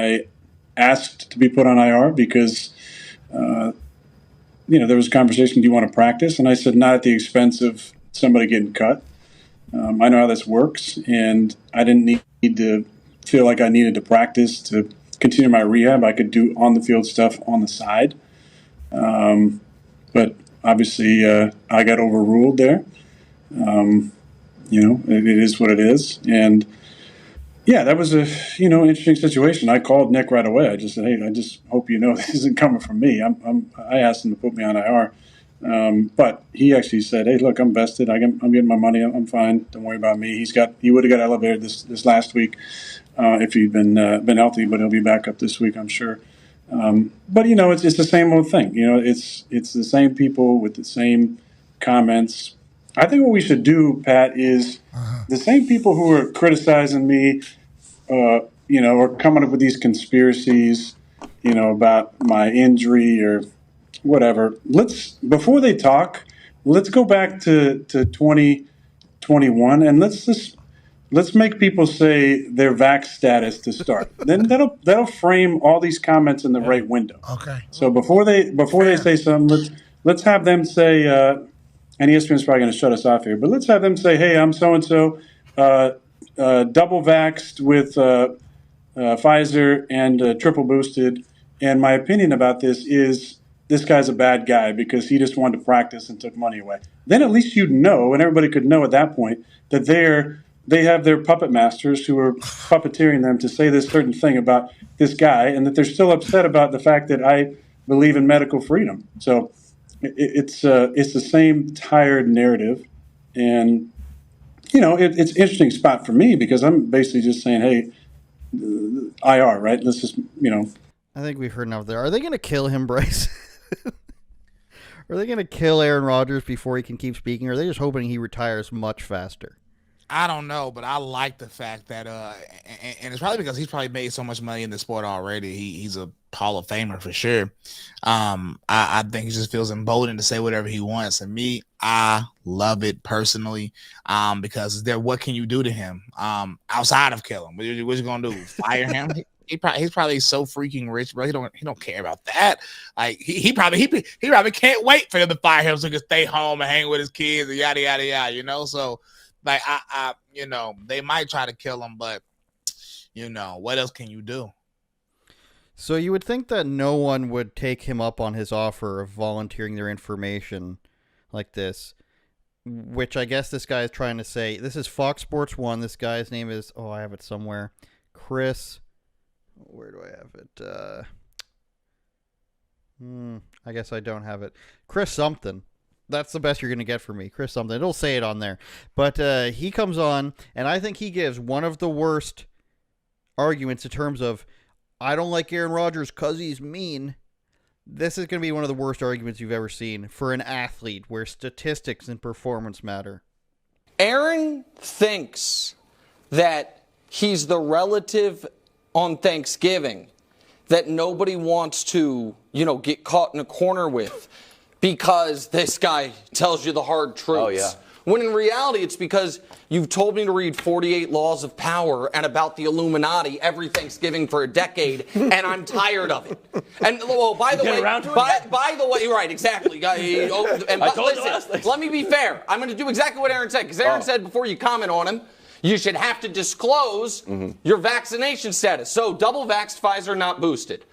I asked to be put on IR because, there was a conversation, do you want to practice? And I said, not at the expense of somebody getting cut. I know how this works, and I didn't need to feel like I needed to practice to continue my rehab. I could do on-the-field stuff on the side. But obviously, I got overruled there. It is what it is. And yeah, that was an interesting situation. I called Nick right away. I just said, hey, I just hope you know this isn't coming from me. I asked him to put me on IR. But he actually said, hey, look, I'm vested. I'm getting my money. I'm fine. Don't worry about me. He would have got elevated this last week if he'd been healthy, but he'll be back up this week, I'm sure. But it's the same old thing. It's the same people with the same comments. I think what we should do, Pat, is the same people who are criticizing me, or coming up with these conspiracies, about my injury or whatever. Before they talk, let's go back to 2021 and let's make people say their vax status to start. Then that'll frame all these comments in the right window. Okay. So before they say something, let's have them say. And ESPN's probably going to shut us off here, but let's have them say, "Hey, I'm so and so, double vaxxed with Pfizer and triple boosted, and my opinion about this is this guy's a bad guy because he just wanted to practice and took money away." Then at least you'd know, and everybody could know at that point that they have their puppet masters who are puppeteering them to say this certain thing about this guy, and that they're still upset about the fact that I believe in medical freedom. So it's the same tired narrative, and it's an interesting spot for me because I'm basically just saying, hey, IR, right? Let's just I think we've heard enough there. Are they going to kill him, Bryce? Are they going to kill Aaron Rodgers before he can keep speaking, or are they just hoping he retires much faster? I don't know, but I like the fact that, and it's probably because he's probably made so much money in the sport already. He's a Hall of Famer for sure. I think he just feels emboldened to say whatever he wants. And me, I love it personally, because what can you do to him outside of kill him? What you gonna do? Fire him? He's probably so freaking rich, bro. He don't care about that. Like he probably can't wait for them to fire him so he can stay home and hang with his kids and yada yada yada. So. Like they might try to kill him, but what else can you do? So you would think that no one would take him up on his offer of volunteering their information like this, which I guess this guy is trying to say. This is Fox Sports 1. This guy's name is, I have it somewhere. Chris. Where do I have it? I guess I don't have it. Chris something. That's the best you're going to get from me. Chris something. It'll say it on there. But he comes on, and I think he gives one of the worst arguments in terms of, I don't like Aaron Rodgers because he's mean. This is going to be one of the worst arguments you've ever seen for an athlete where statistics and performance matter. Aaron thinks that he's the relative on Thanksgiving that nobody wants to, get caught in a corner with. Because this guy tells you the hard truths. Oh, yeah. When in reality, it's because you've told me to read 48 Laws of Power and about the Illuminati every Thanksgiving for a decade, and I'm tired of it. And by the way, right, exactly. Let me be fair. I'm going to do exactly what Aaron said, because Aaron said before you comment on him, you should have to disclose your vaccination status. So double vaxxed, Pfizer, not boosted.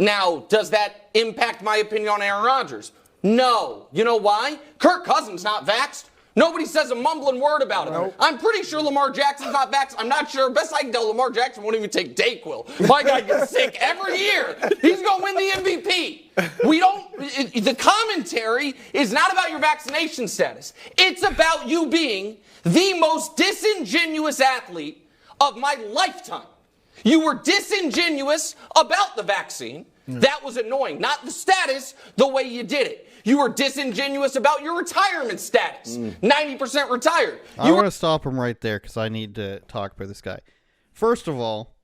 Now, does that impact my opinion on Aaron Rodgers? No. You know why? Kirk Cousins not vaxxed. Nobody says a mumbling word about it. Nope. I'm pretty sure Lamar Jackson's not vaxxed. I'm not sure. Best I can tell, Lamar Jackson won't even take Dayquil. My guy gets sick every year. He's going to win the MVP. The commentary is not about your vaccination status. It's about you being the most disingenuous athlete of my lifetime. You were disingenuous about the vaccine. That was annoying. Not the status, the way you did it. You were disingenuous about your retirement status. 90% retired. I want to stop him right there because I need to talk about this guy. First of all,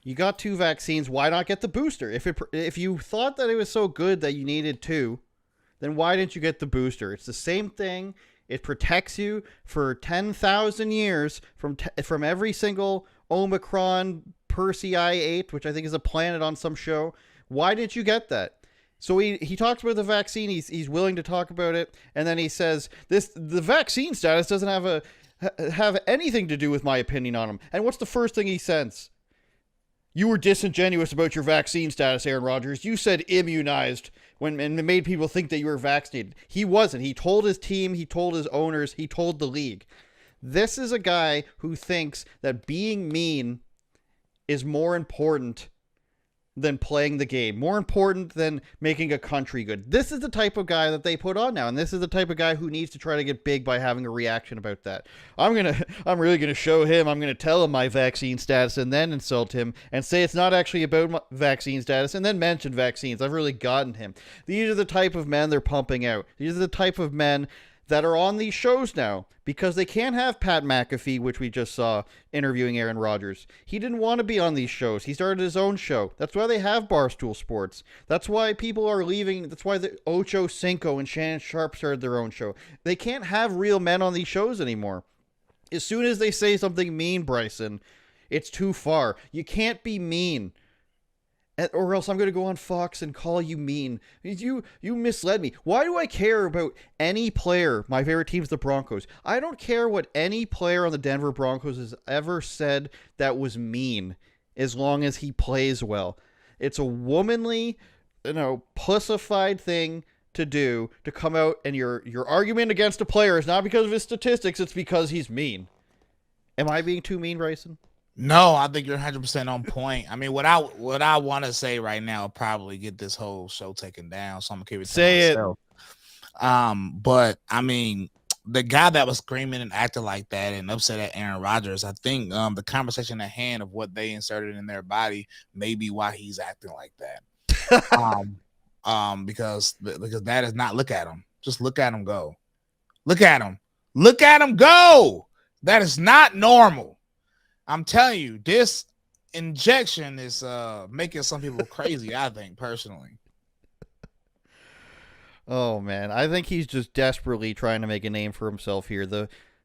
you got 2 vaccines. Why not get the booster? If you thought that it was so good that you needed 2, then why didn't you get the booster? It's the same thing. It protects you for 10,000 years from every single Omicron Persei 8, which I think is a planet on some show. Why didn't you get that? So he talks about the vaccine. He's willing to talk about it, and then he says the vaccine status doesn't have anything to do with my opinion on him. And what's the first thing he says? You were disingenuous about your vaccine status, Aaron Rodgers. You said immunized and it made people think that you were vaccinated. He wasn't. He told his team, he told his owners, he told the league. This is a guy who thinks that being mean is more important than playing the game, more important than making a country good. This is the type of guy that they put on now, and this is the type of guy who needs to try to get big by having a reaction about that. I'm really gonna show him. I'm gonna tell him my vaccine status, and then insult him and say it's not actually about my vaccine status, and then mention vaccines. I've really gotten him. These are the type of men they're pumping out. These are the type of men that are on these shows now because they can't have Pat McAfee, which we just saw interviewing Aaron Rodgers. He didn't want to be on these shows. He started his own show. That's why they have Barstool Sports. That's why people are leaving. That's why the Ocho Cinco and Shannon Sharp started their own show. They can't have real men on these shows anymore. As soon as they say something mean, Bryson, it's too far. You can't be mean. Or else I'm going to go on Fox and call you mean. You misled me. Why do I care about any player? My favorite team's the Broncos. I don't care what any player on the Denver Broncos has ever said that was mean, as long as he plays well. It's a womanly, pussified thing to do, to come out and your argument against a player is not because of his statistics, it's because he's mean. Am I being too mean, Bryson? No, I think you're 100% on point. I mean, what I want to say right now will probably get this whole show taken down, so I'm gonna keep it to myself. But I mean, the guy that was screaming and acting like that and upset at Aaron Rodgers, I think the conversation at hand of what they inserted in their body may be why he's acting like that. Because that is not. Look at him. Just look at him go. Look at him. Look at him go. That is not normal. I'm telling you, this injection is making some people crazy, I think, personally. Oh, man. I think he's just desperately trying to make a name for himself here.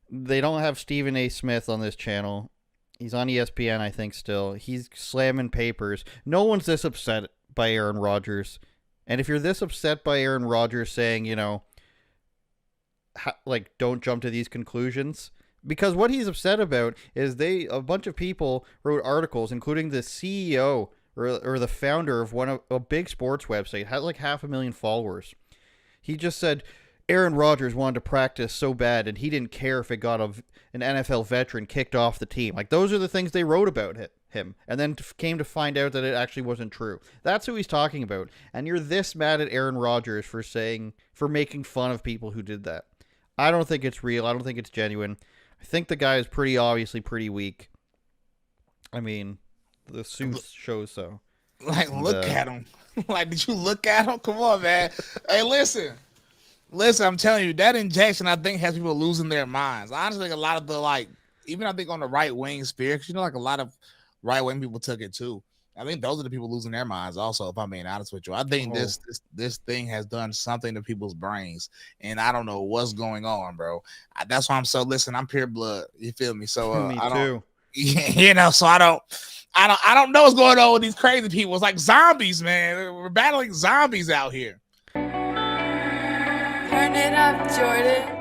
They don't have Stephen A. Smith on this channel. He's on ESPN, I think, still. He's slamming papers. No one's this upset by Aaron Rodgers. And if you're this upset by Aaron Rodgers saying, don't jump to these conclusions... Because what he's upset about is a bunch of people wrote articles, including the CEO or the founder of a big sports website, had like 500,000 followers. He just said Aaron Rodgers wanted to practice so bad, and he didn't care if it got an NFL veteran kicked off the team. Like, those are the things they wrote about him, and then came to find out that it actually wasn't true. That's who he's talking about. And you're this mad at Aaron Rodgers for making fun of people who did that. I don't think it's real. I don't think it's genuine. I think the guy is obviously pretty weak. I mean, the suit shows so. Look at him. Did you look at him? Come on, man. Hey, listen, I'm telling you, that injection, I think, has people losing their minds. I honestly think a lot of even I think on the right wing sphere, because a lot of right wing people took it too. I think those are the people losing their minds also, if I'm being honest with you. I think this thing has done something to people's brains, and I don't know what's going on, bro. That's why I'm pure blood. You feel me? So me too. So I don't know what's going on with these crazy people. It's like zombies, man. We're battling zombies out here. Turn it up, Jordan.